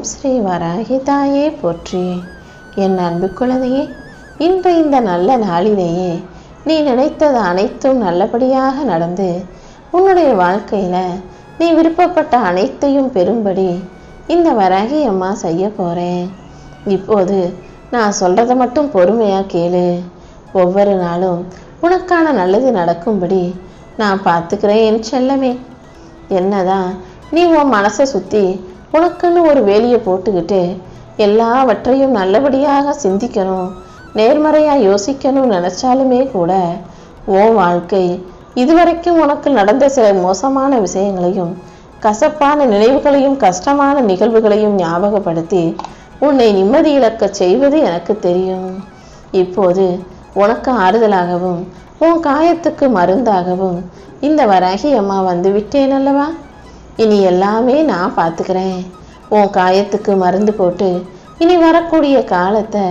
ஓம் ஸ்ரீ வராகி தாயே போற்றி. என் அன்பு குழந்தையே, இன்று இந்த நல்ல நாளிலேயே நீ நினைத்தது அனைத்தும் நல்லபடியாக நடந்து உன்னுடைய வாழ்க்கையில நீ விருப்பப்பட்ட அனைத்தையும் பெறும்படி இந்த வராகி அம்மா செய்ய போறேன். இப்போது நான் சொல்றதை மட்டும் பொறுமையா கேளு. ஒவ்வொரு நாளும் உனக்கான நல்லது நடக்கும்படி நான் பார்த்துக்கிறேன் என் செல்லமே. என்னதான் நீ உன் மனசை சுற்றி உனக்குன்னு ஒரு வேலியை போட்டுக்கிட்டு எல்லாவற்றையும் நல்லபடியாக சிந்திக்கணும், நேர்மறையாக யோசிக்கணும்னு நினச்சாலுமே கூட உன் வாழ்க்கை இதுவரைக்கும் உனக்கு நடந்த சில மோசமான விஷயங்களையும் கசப்பான நினைவுகளையும் கஷ்டமான நிகழ்வுகளையும் ஞாபகப்படுத்தி உன்னை நிம்மதி இழக்க செய்வது எனக்கு தெரியும். இப்போது உனக்கு ஆறுதலாகவும் உன் காயத்துக்கு மருந்தாகவும் இந்த வராகி அம்மா வந்து விட்டேன் அல்லவா? இனி எல்லாமே நான் பார்த்துக்கிறேன். உன் காயத்துக்கு மருந்து போட்டு இனி வரக்கூடிய காலத்தை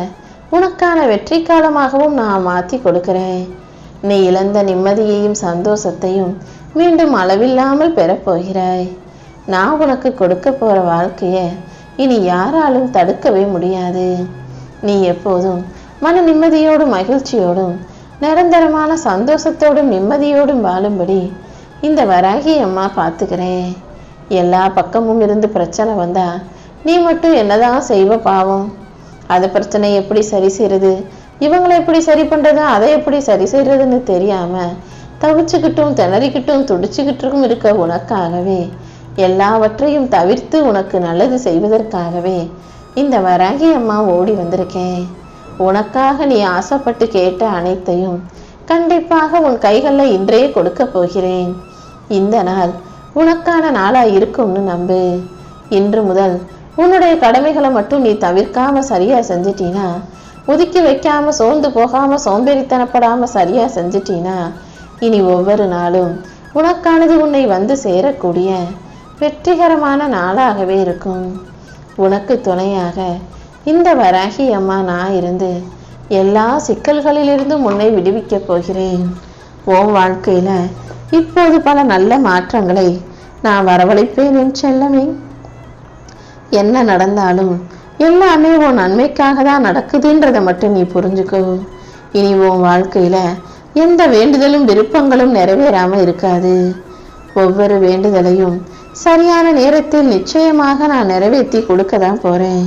உனக்கான வெற்றி காலமாகவும் நான் மாற்றி கொடுக்கிறேன். நீ இழந்த நிம்மதியையும் சந்தோஷத்தையும் மீண்டும் அளவில்லாமல் பெறப்போகிறாய். நான் உனக்கு கொடுக்க போகிற வாழ்க்கையை இனி யாராலும் தடுக்கவே முடியாது. நீ எப்போதும் மன நிம்மதியோடும் மகிழ்ச்சியோடும் நிரந்தரமான சந்தோஷத்தோடும் நிம்மதியோடும் வாழும்படி இந்த வராகி அம்மா பார்த்துக்கிறேன். எல்லா பக்கமும் இருந்து பிரச்சனை வந்தா நீ மட்டும் என்னதான் செய்வ பாவம்? அது பிரச்சனை எப்படி சரி செய்யறது, இவங்களை எப்படி சரி பண்றது, அதை எப்படி சரி செய்யறதுன்னு தெரியாம தவிச்சுக்கிட்டும் திணறிக்கிட்டும் துடிச்சுக்கிட்டும் இருக்க உனக்காகவே எல்லாவற்றையும் தவிர்த்து உனக்கு நல்லது செய்வதற்காகவே இந்த வராகி அம்மா ஓடி வந்திருக்கேன். உனக்காக நீ ஆசைப்பட்டு கேட்ட அனைத்தையும் கண்டிப்பாக உன் கைகளில் இன்றே கொடுக்க போகிறேன். இந்த நாள் உனக்கான நாளா இருக்கும்னு நம்பு. இன்று முதல் உன்னுடைய கடமைகளை மட்டும் நீ தவிர்க்காம சரியா செஞ்சிட்டீனா, ஒதுக்கி வைக்காம சோர்ந்து போகாம சோம்பேறித்தனப்படாம சரியா செஞ்சிட்டீனா, இனி ஒவ்வொரு நாளும் உனக்கானது உன்னை வந்து சேரக்கூடிய வெற்றிகரமான நாளாகவே இருக்கும். உனக்கு துணையாக இந்த வராகி அம்மா நான் இருந்து எல்லா சிக்கல்களிலிருந்தும் உன்னை விடுவிக்க போகிறேன். உன் வாழ்க்கையில இப்போது பல நல்ல மாற்றங்களை நான் வரவழைப்பேன் என் செல்லமே. என்ன நடந்தாலும் எல்லாமே உன் நன்மைக்காக தான் நடக்குதுன்றதை மட்டும் நீ புரிஞ்சுக்கோ. இனி உன் வாழ்க்கையில எந்த வேண்டுதலும் விருப்பங்களும் நிறைவேறாம இருக்காது. ஒவ்வொரு வேண்டுதலையும் சரியான நேரத்தில் நிச்சயமாக நான் நிறைவேற்றி கொடுக்க தான் போறேன்.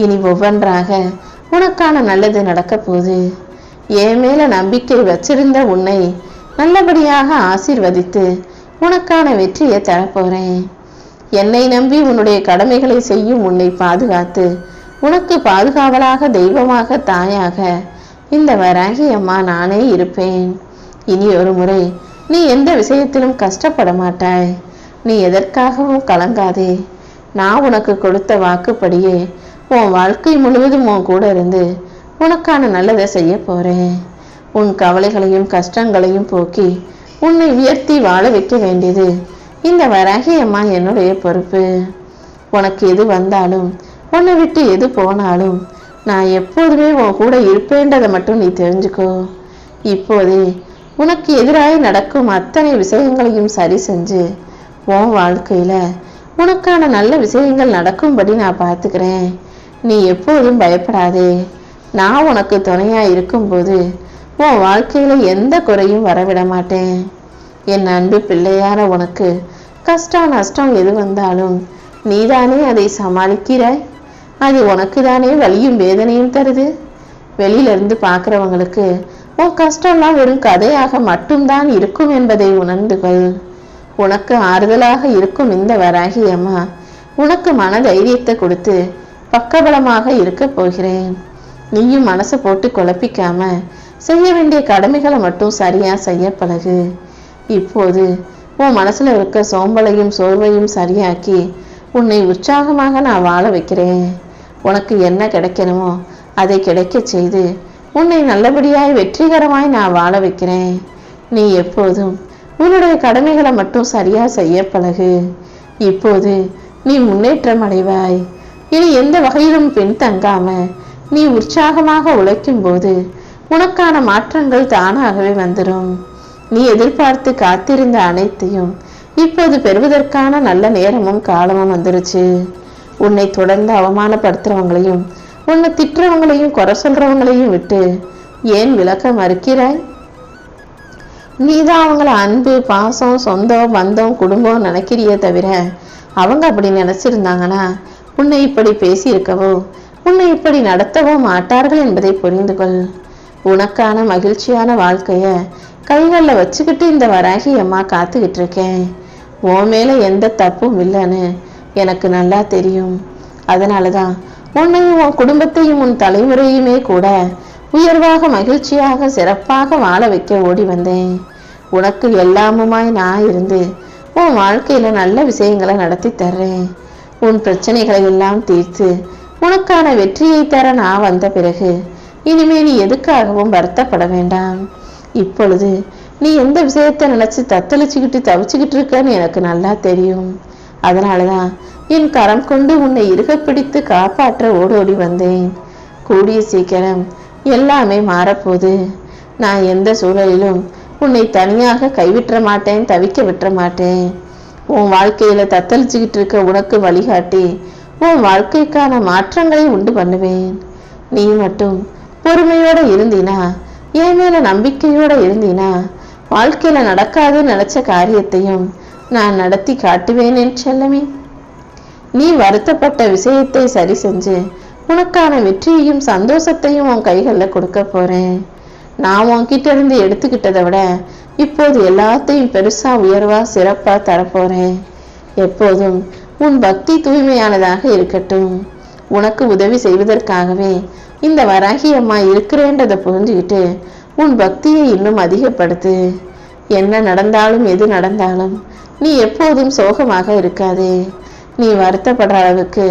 இனி ஒவ்வொன்றாக உனக்கான நல்லது நடக்க போகுது. என் மேல நம்பிக்கை வச்சிருந்த உன்னை நல்லபடியாக ஆசீர்வதித்து உனக்கான வெற்றியை தரப்போறேன். என்னை நம்பி உன்னுடைய கடமைகளை செய்யும் உன்னை பாதுகாத்து உனக்கு பாதுகாவலாக தெய்வமாக தாயாக இந்த வராகி அம்மா நானே இருப்பேன். இனி ஒரு முறை நீ எந்த விஷயத்திலும் கஷ்டப்பட மாட்டாய். நீ எதற்காகவும் கலங்காதே. நான் உனக்கு கொடுத்த வாக்குப்படியே உன் வாழ்க்கை முழுவதும் உன் கூட இருந்து உனக்கான நல்லதை செய்ய போறேன். உன் கவலைகளையும் கஷ்டங்களையும் போக்கி உன்னை உயர்த்தி வாழ வைக்க வேண்டியது இந்த வராகி அம்மா என்னுடைய பொறுப்பு. உனக்கு எது வந்தாலும் உன்னை விட்டு எது போனாலும் நான் எப்போதுமே உன் கூட இருப்பேன்றதை மட்டும் நீ தெரிஞ்சுக்கோ. இப்போதே உனக்கு எதிராக நடக்கும் அத்தனை விஷயங்களையும் சரி செஞ்சு உன் வாழ்க்கையில உனக்கான நல்ல விஷயங்கள் நடக்கும்படி நான் பார்த்துக்கிறேன். நீ எப்போதும் பயப்படாதே. நான் உனக்கு துணையா இருக்கும்போது உன் வாழ்க்கையில எந்த குறையும் வரவிட மாட்டேன். என் அன்பு பிள்ளையான உனக்கு கஷ்டம் நஷ்டம் எது வந்தாலும் நீதானே அதை சமாளிக்கிறாய். அது உனக்கு தானே வலியும் வேதனையும் தருது. வெளியில இருந்து பார்க்குறவங்களுக்கு உன் கஷ்டம்லாம் வெறும் கதையாக மட்டும்தான் இருக்கும் என்பதை உணர்ந்து கொள். உனக்கு ஆறுதலாக இருக்கும் இந்த வராகி அம்மா உனக்கு மன தைரியத்தை கொடுத்து பக்கபலமாக இருக்க போகிறேன். நீயும் மனசை போட்டு குழப்பிக்காம செய்ய வேண்டிய கடமைகளை மட்டும் சரியா செய்ய பழகு. இப்போது உன் மனசுல இருக்க சோம்பலையும் சோர்வையும் சரியாக்கி உன்னை உற்சாகமாக நான் வாழ வைக்கிறேன். உனக்கு என்ன கிடைக்கணுமோ அதை கிடைக்க செய்து உன்னை நல்லபடியாய் வெற்றிகரமாய் நான் வாழ வைக்கிறேன். நீ எப்போதும் உன்னுடைய கடமைகளை மட்டும் சரியா செய்ய பழகு. இப்போது நீ முன்னேற்றம் அடைவாய். இனி எந்த வகையிலும் பின்தங்காம நீ உற்சாகமாக உழைக்கும் போது உனக்கான மாற்றங்கள் தானாகவே வந்துடும். நீ எதிர்பார்த்து காத்திருந்த அனைத்தையும் இப்போது பெறுவதற்கான நல்ல நேரமும் காலமும் வந்துருச்சு. உன்னை தொடர்ந்து அவமானப்படுத்துறவங்களையும் உன்னை திட்டுறவங்களையும் குறை சொல்றவங்களையும் விட்டு ஏன் விளக்க மறுக்கிறாய்? நீதான் அவங்கள அன்பு, பாசம், சொந்தம், பந்தம், குடும்பம் நினைக்கிறியே தவிர அவங்க அப்படி நினைச்சிருந்தாங்கன்னா உன்னை இப்படி பேசியிருக்கவோ உன்னை இப்படி நடத்தவோ மாட்டார்கள் என்பதை புரிந்து கொள். உனக்கான மகிழ்ச்சியான வாழ்க்கைய கைகளில் வச்சுக்கிட்டு இந்த வராகி அம்மா காத்துக்கிட்டு இருக்கேன். உன் மேல எந்த தப்பும் இல்லைன்னு எனக்கு நல்லா தெரியும். அதனாலதான் உன்னையும் உன் குடும்பத்தையும் உன் தலைமுறையுமே கூட உயர்வாக மகிழ்ச்சியாக சிறப்பாக வாழ வைக்க ஓடி வந்தேன். உனக்கு எல்லாமுமாய் நான் இருந்து உன் வாழ்க்கையில நல்ல விஷயங்களை நடத்தி தர்றேன். உன் பிரச்சனைகளை எல்லாம் தீர்த்து உனக்கான வெற்றியை தர நான் வந்த பிறகு இனிமே நீ எதுக்காகவும் வருத்தப்பட வேண்டாம். இப்பொழுது நீ எந்த விஷயத்தை நினைச்சு தத்தளிச்சுக்கிட்டு தவிச்சுக்கிட்டு இருக்கன்னு எனக்கு நல்லா தெரியும். அதனாலதான் என் கரம் கொண்டு உன்னை இறுக பிடித்து காப்பாற்ற ஓடோடி வந்தேன். கூடிய சீக்கிரம் எல்லாமே மாறப்போகுது. நான் எந்த சூழலிலும் உன்னை தனியாக கைவிட்ட மாட்டேன், தவிக்க விட்டுற மாட்டேன். உன் வாழ்க்கையில தத்தளிச்சுக்கிட்டு இருக்க உனக்கு வழிகாட்டி உன் வாழ்க்கைக்கான மாற்றங்களை உண்டு பண்ணுவேன். நீ மட்டும் பொறுமையோட இருந்தீனா, என் மேல நம்பிக்கையோட இருந்தீனா, வாழ்க்கையில நடக்காதுன்னு நினைச்ச காரியத்தையும் நான் நடத்தி காட்டுவேன் என் செல்லமே. நீ வருத்தப்பட்ட விஷயத்தை சரி செஞ்சு உனக்கான வெற்றியையும் சந்தோஷத்தையும் உன் கைகளில் கொடுக்க போறேன். நான் உன்கிட்ட இருந்து எடுத்துக்கிட்டதை விட இப்போது எல்லாத்தையும் பெருசா உயர்வா சிறப்பா தரப்போறேன். எப்போதும் உன் பக்தி தூய்மையானதாக இருக்கட்டும். உனக்கு உதவி செய்வதற்காகவே இந்த வராகி அம்மா இருக்கிறேன்றதை புரிஞ்சுக்கிட்டு உன் பக்தியை இன்னும் அதிகப்படுத்து. என்ன நடந்தாலும் எது நடந்தாலும் நீ எப்போதும் சோகமாக இருக்காதே. நீ வருத்தப்படுற அளவுக்கு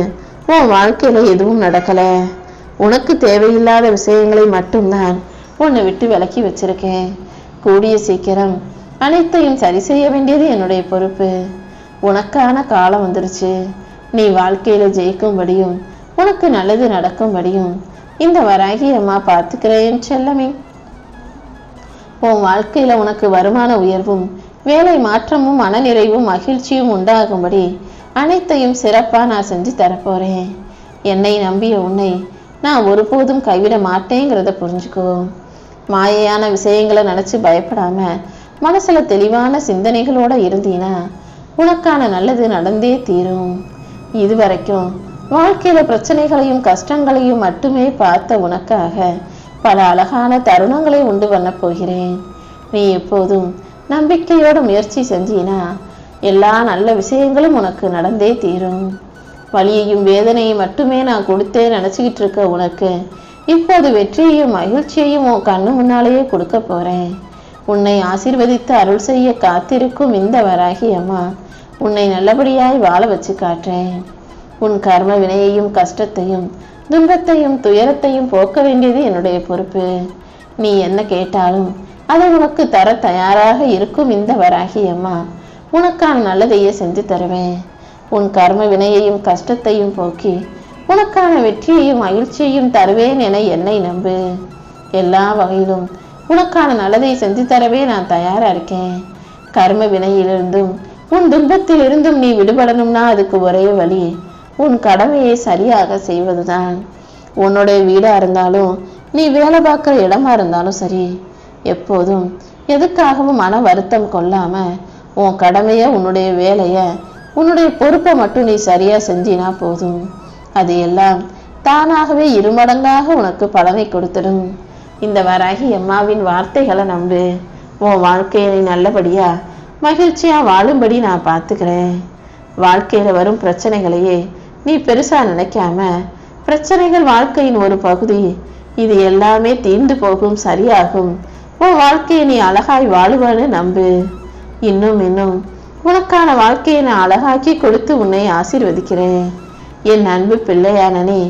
உன் வாழ்க்கையில எதுவும் நடக்கல. உனக்கு தேவையில்லாத விஷயங்களை மட்டும்தான் உன்னை விட்டு விலக்கி வச்சிருக்கேன். கூடிய சீக்கிரம் அனைத்தையும் சரி செய்ய வேண்டியது என்னுடைய பொறுப்பு. உனக்கான காலம் வந்துருச்சு. நீ வாழ்க்கையில ஜெயிக்கும்படியும் உனக்கு நல்லது நடக்கும்படியும் இந்த வராகி அம்மா பார்த்துக்கிறேன் செல்லமே. உன் வாழ்க்கையில உனக்கு வருமான உயர்வும் வேலை மாற்றமும் மனநிறைவும் மகிழ்ச்சியும் உண்டாகும்படி அனைத்தையும் சிறப்பா நான் செஞ்சு தரப்போறேன். என்னை நம்பிய உன்னை நான் ஒருபோதும் கைவிட மாட்டேங்கிறத புரிஞ்சுக்கோ. மாயையான விஷயங்களை நினைச்சு பயப்படாம மனசுல தெளிவான சிந்தனைகளோட இருந்தீனா உனக்கான நல்லது நடந்தே தீரும். இதுவரைக்கும் வாழ்க்கையில பிரச்சனைகளையும் கஷ்டங்களையும் மட்டுமே பார்த்த உனக்காக பல அழகான தருணங்களை உண்டு பண்ண போகிறேன். நீ எப்போதும் நம்பிக்கையோட முயற்சி செஞ்சீனா எல்லா நல்ல விஷயங்களும் உனக்கு நடந்தே தீரும். வலியையும் வேதனையும் மட்டுமே நான் கொடுத்தே நினைச்சுக்கிட்டு இருக்க உனக்கு இப்போது வெற்றியையும் மகிழ்ச்சியையும் உன் கண்ணு முன்னாலேயே கொடுக்க போறேன். உன்னை ஆசீர்வதித்து அருள் செய்ய காத்திருக்கும் இந்த வராகி அம்மா உன்னை நல்லபடியாய் வாழ வச்சு காட்டுறேன். உன் கர்ம வினையையும் கஷ்டத்தையும் துன்பத்தையும் துயரத்தையும் போக்க வேண்டியது என்னுடைய பொறுப்பு. நீ என்ன கேட்டாலும் அதை உனக்கு தர தயாராக இருக்கும் இந்த வராகி அம்மா உனக்கான நல்லதையே செஞ்சு தருவேன். உன் கர்ம வினையையும் கஷ்டத்தையும் போக்கி உனக்கான வெற்றியையும் மகிழ்ச்சியையும் தருவேன் என என்னை நம்பு. எல்லா வகையிலும் உனக்கான நல்லதை செஞ்சு தரவே நான் தயாரா இருக்கேன். கர்ம வினையிலிருந்தும் உன் துன்பத்திலிருந்தும் நீ விடுபடணும்னா அதுக்கு ஒரே வழி உன் கடமையை சரியாக செய்வதுதான். உன்னுடைய வீடா இருந்தாலும் நீ வேலை பார்க்குற இடமா இருந்தாலும் சரி, எப்போதும் எதுக்காகவும் மன வருத்தம் கொள்ளாம உன் கடமைய உன்னுடைய வேலைய உன்னுடைய பொறுப்பை மட்டும் நீ சரியா செஞ்சினா போதும். அது எல்லாம் தானாகவே இருமடங்காக உனக்கு பலனை கொடுத்துடும். இந்த வராகி அம்மாவின் வார்த்தைகளை நம்பு. உன் வாழ்க்கையை நீ நல்லபடியா மகிழ்ச்சியா வாழும்படி நான் பார்த்துக்கிறேன். வாழ்க்கையில வரும் பிரச்சனைகளையே நீ பெருசா நினைக்காம பிரச்சனைகள் வாழ்க்கையின் ஒரு பகுதி, இது எல்லாமே தீர்ந்து போகும், சரியாகும். உன் வாழ்க்கையை நீ அழகாய் வாழுவான்னு நம்பு. இன்னும் இன்னும் உனக்கான வாழ்க்கையை நான் அழகாக்கி கொடுத்து உன்னை ஆசீர்வதிக்கிறேன். என் அன்பு பிள்ளையான நீ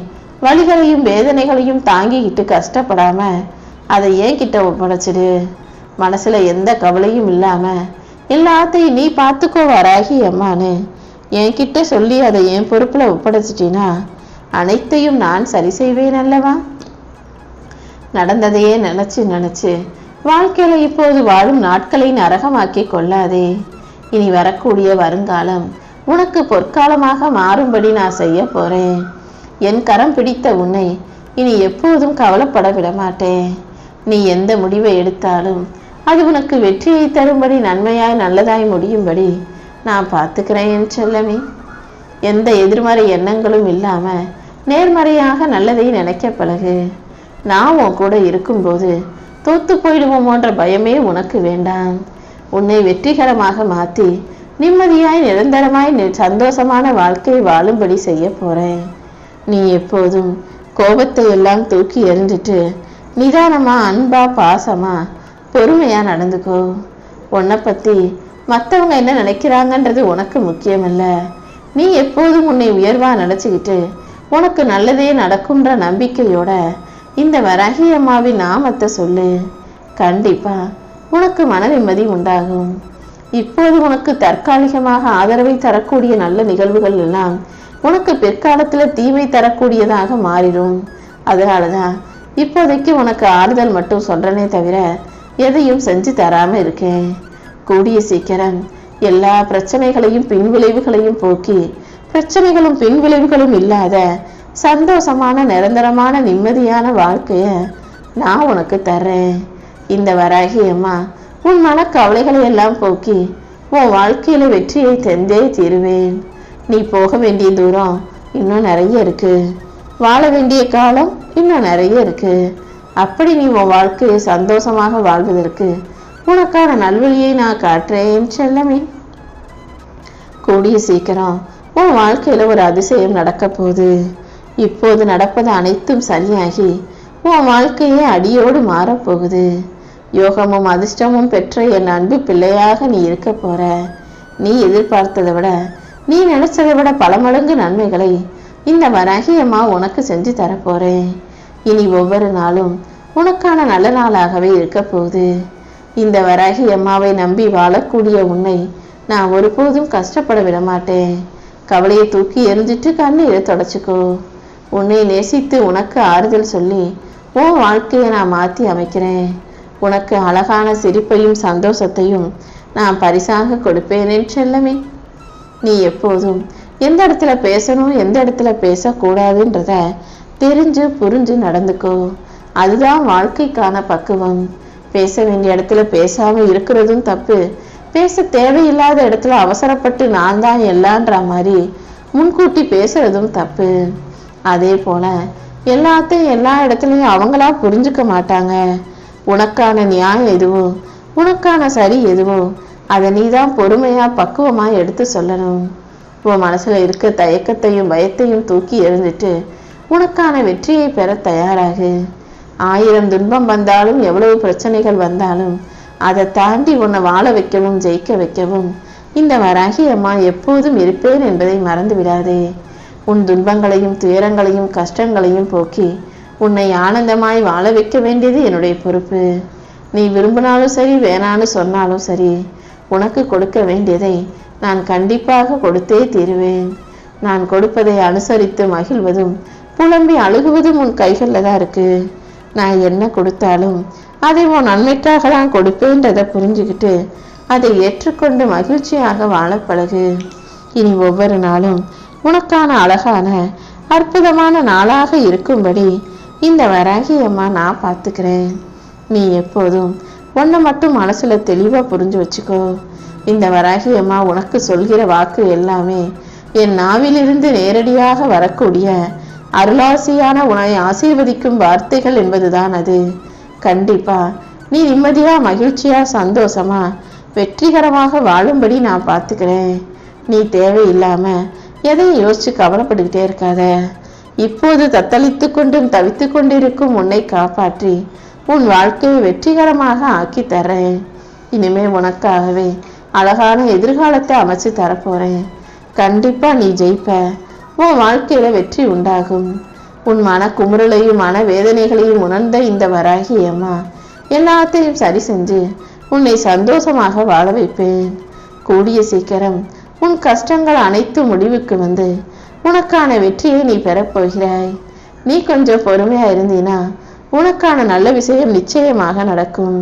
வலிகளையும் வேதனைகளையும் தாங்கிக்கிட்டு கஷ்டப்படாம அதை ஏன் கிட்ட ஒப்படைச்சிடு. மனசுல எந்த கவலையும் இல்லாம எல்லாத்தையும் நீ பார்த்துக்கோ வராகி அம்மான்னு என்கிட்ட சொல்லி அதை என் பொறுப்புல ஒப்படைச்சிட்டினா அனைத்தையும் நான் சரி செய்வேன் அல்லவா. நடந்ததையே நினைச்சு நினைச்சு வாழ்க்கையில இப்போது வாழும் நாட்களை நரகமாக்கி கொள்ளாதே. இனி வரக்கூடிய வருங்காலம் உனக்கு பொற்காலமாக மாறும்படி நான் செய்ய போறேன். என் கரம் பிடித்த உன்னை இனி எப்போதும் கவலைப்பட விட மாட்டேன். நீ எந்த முடிவை எடுத்தாலும் அது உனக்கு வெற்றியை தரும்படி நன்மையாய் நல்லதாய் முடியும்படி நான் பார்த்துக்கிறேன் என் செல்லமே. எந்த எதிர்மறை எண்ணங்களும் இல்லாம நேர்மறையாக நல்லதை நினைக்க பழகு. நான் உன் கூட இருக்கும்போது தோத்து போயிடுவோமோன்ற பயமே உனக்கு வேண்டாம். உன்னை வெற்றிகரமாக மாற்றி நிம்மதியாய் நிரந்தரமாய் சந்தோஷமான வாழ்க்கை வாழும்படி செய்ய போறேன். நீ எப்போதும் கோபத்தை எல்லாம் தூக்கி எறிஞ்சிட்டு நிதானமா அன்பா பாசமா பொறுமையா நடந்துக்கோ. உன்னை பத்தி மற்றவங்க என்ன நினைக்கிறாங்கன்றது உனக்கு முக்கியமல்ல. நீ எப்போதும் உன்னை உயர்வா நினைச்சுக்கிட்டு உனக்கு நல்லதே நடக்கும்ன்ற நம்பிக்கையோட இந்த வராகி அம்மாவின் நாமத்தை சொல்லு. கண்டிப்பா உனக்கு மன நிம்மதி உண்டாகும். இப்போது உனக்கு தற்காலிகமாக ஆதரவை தரக்கூடிய நல்ல நிகழ்வுகள் எல்லாம் உனக்கு பிற்காலத்துல தீமை தரக்கூடியதாக மாறிடும். அதனாலதான் இப்போதைக்கு உனக்கு ஆறுதல் மட்டும் சொல்றனே தவிர எதையும் செஞ்சு தராம இருக்கேன். கூடிய சீக்கிரம் எல்லா பிரச்சனைகளையும் பின்விளைவுகளையும் போக்கி பிரச்சனைகளும் பின்விளைவுகளும் இல்லாத சந்தோஷமான நிரந்தரமான நிம்மதியான வாழ்க்கைய நான் உனக்கு தர்றேன். இந்த வராகி அம்மா உன் மனக்கவலைகளை எல்லாம் போக்கி உன் வாழ்க்கையில வெற்றியை தந்தே தீருவேன். நீ போக வேண்டிய தூரம் இன்னும் நிறைய இருக்கு. வாழ வேண்டிய காலம் இன்னும் நிறைய இருக்கு. அப்படி நீ உன் வாழ்க்கையை சந்தோஷமாக வாழ்வதற்கு உனக்கான நல்வழியை நான் காட்டுறேன் செல்லமே. கூடிய சீக்கிரம் உன் வாழ்க்கையில ஒரு அதிசயம் நடக்க போகுது. இப்போது நடப்பது அனைத்தும் சரியாகி உன் வாழ்க்கையே அடியோடு மாறப்போகுது. யோகமும் அதிர்ஷ்டமும் பெற்ற என் அன்பு பிள்ளையாக நீ இருக்க போற. நீ எதிர்பார்த்ததை விட நீ நினைச்சதை விட பல மடங்கு நன்மைகளை இந்த வராகி அம்மா உனக்கு செஞ்சு தரப்போறேன். இனி ஒவ்வொரு நாளும் உனக்கான நல்ல நாளாகவே இருக்க போகுது. இந்த வராகி அம்மாவை நம்பி வாழக்கூடிய உன்னை நான் ஒருபோதும் கஷ்டப்பட விட மாட்டேன். கவலையை தூக்கி எரிஞ்சிட்டு கண்ணீரை தொடச்சிக்கோ. உன்னை நேசித்து உனக்கு ஆறுதல் சொல்லி உன் வாழ்க்கையை நான் மாற்றி அமைக்கிறேன். உனக்கு அழகான சிரிப்பையும் சந்தோஷத்தையும் நான் பரிசாக கொடுப்பேன் செல்லமே. நீ எப்போதும் எந்த இடத்துல பேசணும் எந்த இடத்துல பேசக்கூடாதுன்றத தெரிஞ்சு புரிஞ்சு நடந்துக்கோ. அதுதான் வாழ்க்கைக்கான பக்குவம். பேச வேண்டிய இடத்துல பேசாம இருக்கிறதும் தப்பு. பேச தேவையில்லாத இடத்துல அவசரப்பட்டு நான் தான் எல்லான்ற மாதிரி முன்கூட்டி பேசுறதும் தப்பு. அதே போல எல்லாத்தையும் எல்லா இடத்துலையும் அவங்களா புரிஞ்சுக்க மாட்டாங்க. உனக்கான நியாயம் எதுவோ உனக்கான சரி எதுவோ அதை நீ தான் பொறுமையா பக்குவமா எடுத்து சொல்லணும். உன் மனசுல இருக்க தயக்கத்தையும் பயத்தையும் தூக்கி எறிஞ்சிட்டு உனக்கான வெற்றியை பெற தயாராகு. 1000 துன்பம் வந்தாலும் எவ்வளவு பிரச்சனைகள் வந்தாலும் அதை தாண்டி உன்னை வாழ வைக்கவும் ஜெயிக்க வைக்கவும் இந்த வராகி அம்மா எப்போதும் இருப்பேன் என்பதை மறந்து விடாதே. உன் துன்பங்களையும் துயரங்களையும் கஷ்டங்களையும் போக்கி உன்னை ஆனந்தமாய் வாழ வைக்க வேண்டியது என்னுடைய பொறுப்பு. நீ விரும்பினாலும் சரி வேணான்னு சொன்னாலும் சரி உனக்கு கொடுக்க வேண்டியதை நான் கண்டிப்பாக கொடுத்தே தீருவேன். நான் கொடுப்பதை அனுசரித்து மகிழ்வதும் புலம்பி அழுகுவதும் உன் கைகளில் தான் இருக்கு. நான் என்ன கொடுத்தாலும் அதை உன் நன்மைக்காக தான் கொடுப்பேன்றதை புரிஞ்சுக்கிட்டு அதை ஏற்றுக்கொண்டு மகிழ்ச்சியாக வாழ பழகு. இனி ஒவ்வொரு நாளும் உனக்கான அழகான அற்புதமான நாளாக இருக்கும்படி இந்த வராகி அம்மா நான் பார்த்துக்கிறேன். நீ எப்போதும் உன்னை மட்டும் மனசுல தெளிவா புரிஞ்சு வச்சுக்கோ. இந்த வராகி அம்மா உனக்கு சொல்கிற வாக்கு எல்லாமே என் நாவிலிருந்து நேரடியாக வரக்கூடிய அருளாசியான உன்னை ஆசீர்வதிக்கும் வார்த்தைகள் என்பதுதான் அது. கண்டிப்பா நீ நிம்மதியா மகிழ்ச்சியா சந்தோஷமா வெற்றிகரமாக வாழும்படி நான் பார்த்துக்கிறேன். நீ தேவையில்லாம எதையும் யோசிச்சு கவலைப்பட்டுக்கிட்டே இருக்காத. இப்போது தத்தளித்து கொண்டும் தவித்து கொண்டிருக்கும் உன்னை காப்பாற்றி உன் வாழ்க்கையை வெற்றிகரமாக ஆக்கி தர்றேன். இனிமே உனக்காகவே அழகான எதிர்காலத்தை அமைச்சு தரப்போறேன். கண்டிப்பா நீ ஜெயிப்ப. உன் வாழ்க்கையில வெற்றி உண்டாகும். உன் மன குமுறலையும் மன வேதனைகளையும் உணர்ந்த இந்த வராகி அம்மா எல்லாத்தையும் சரி செஞ்சு உன்னை சந்தோஷமாக வாழ வைப்பேன். கூடிய சீக்கிரம் உன் கஷ்டங்கள் அனைத்து முடிவுக்கு வந்து உனக்கான வெற்றியை நீ பெறப்போகிறாய். நீ கொஞ்சம் பொறுமையா இருந்தீனா உனக்கான நல்ல விஷயம் நிச்சயமாக நடக்கும்.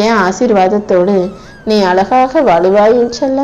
என் ஆசீர்வாதத்தோடு நீ அழகாக வாழுவாய் செல்ல.